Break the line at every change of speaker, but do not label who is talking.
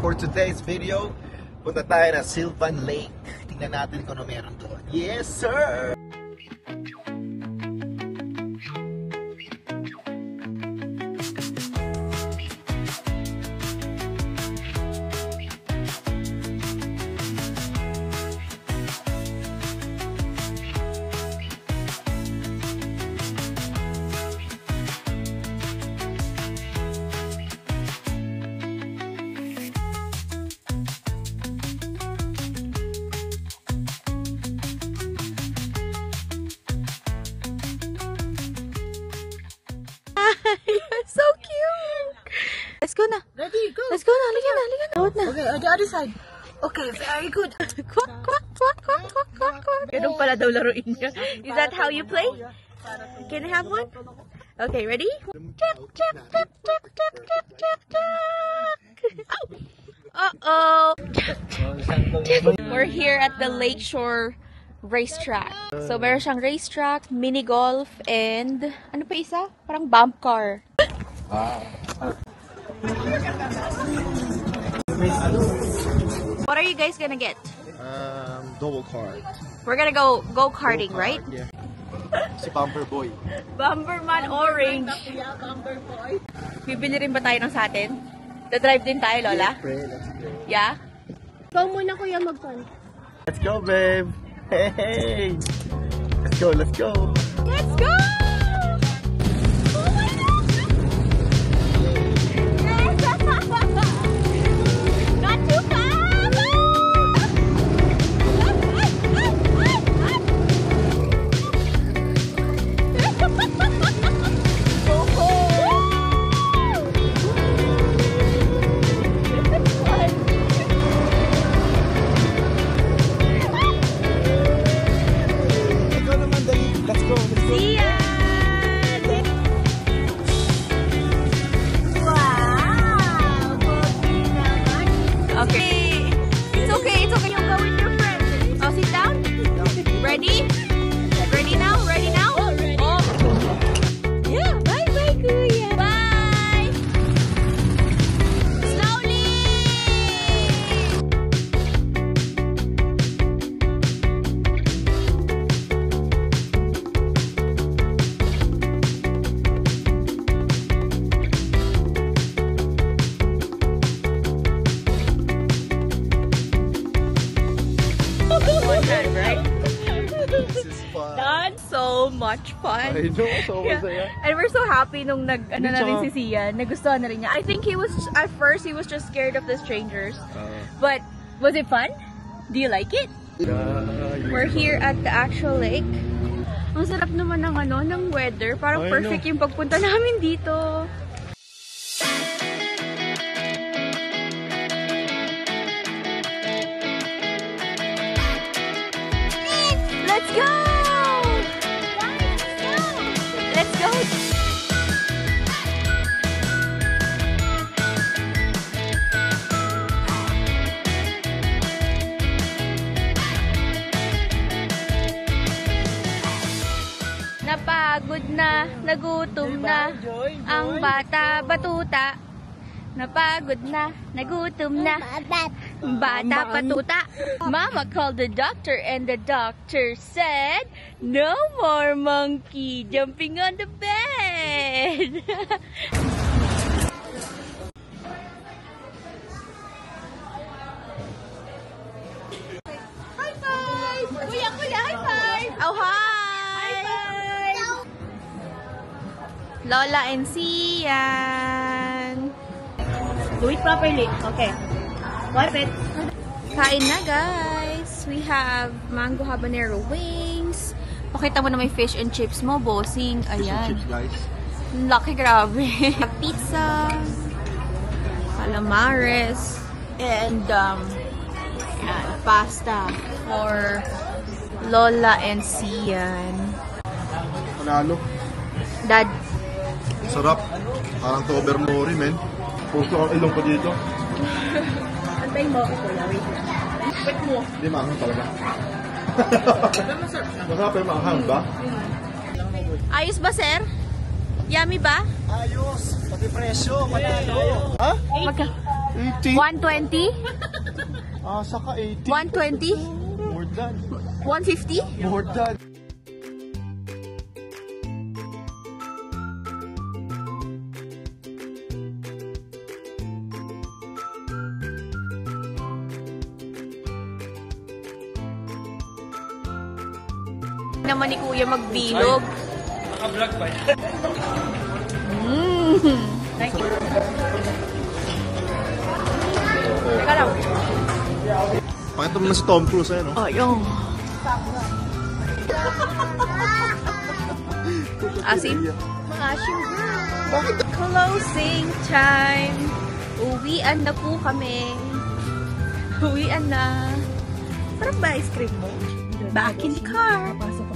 for today's video, punta tayo na Sylvan Lake. Tingnan natin kung ano meron doon. Yes, sir!
So cute! Let's go na.
Ready, go.
Let's go na. Halika na.
Okay, on the other side. Okay, very good.
Quack, quack, quack, quack, quack, quack, quack. Ganun pala daw laruin niya. Is that how you play? Can I have one? Okay, ready? Uh-oh! We're here at the Lakeshore Racetrack. So, meron siyang racetrack, mini golf, and ano pa isa? Parang bump car. What are you guys gonna get?
Double card.
We're gonna go karting, right?
Yeah. Si Bumper Boy.
Bumperman Orange. Bibili rin ba tayo ng sa atin? Da-drive din tayo, Lola?
Let's go.
Yeah?
Ikaw muna kuya mag-fun.
Let's go, babe! Hey! Let's go, let's go!
Let's go! Oh my God! Not too fast!
Go naman, dali! Let's go, let's go!
See ya! Okay. It's okay. It's okay. You'll go with your friends. Oh, sit down. Ready? Ready now? Ready now? Oh. Yeah. Bye, bye, Kuya. Bye. Slowly. One hand, right?
This is fun!
That's so much fun.
I know, so
Yeah.
masaya.
And we're so happy nung ano na rin
tsaka-
si Sian. Nagustuhan na rin niya. I think he was, at first, he was just scared of the strangers. But, was it fun? Do you like it? We're here at the actual lake. Ang sarap naman ng ng weather. Parang
I
perfect yung pagpunta namin dito. Let's go! Let's go! Napagod na, nagutom na, ang bata batuta. Napagod na, nagutom na, bata patuta. Mama called the doctor and the doctor said, no more monkey jumping on the bed. High five! Kuya, high five! Oh, hi! Lola and Sian.
Do it properly. Okay. Wipe it.
Kain na, guys. We have mango habanero wings. Pakita mo na may fish and chips mo, bossing. Ayan.
Chips, guys.
Laki, grabe. Pizza, calamares, and pasta for Lola and Sian.
Panalo.
Dad,
Sarap. Parang tober mo rin, men. Puso ang ilong ko dito.
Antay mo ako kuya. Wait lang. Wait mo.
Hindi maanghang talaga. Masarap yung maanghang ba?
ayos ba, sir? Yummy ba?
Ayos! Pati presyo, panalo! Ha? 80?
120?
Saka 80.
120?
More than.
150?
More than.
Naman ni Kuya magbilog.
Naka-vlog pa yan.
Thank you. Teka lang.
Pakita mo na si Tom Cruise, no?
Oh, yung. Asim? Asim.
Bakit?
Closing time. Uwian na po kami. Uwian na. Sarap ba ice cream mo? Back in the car.
Papasok ko.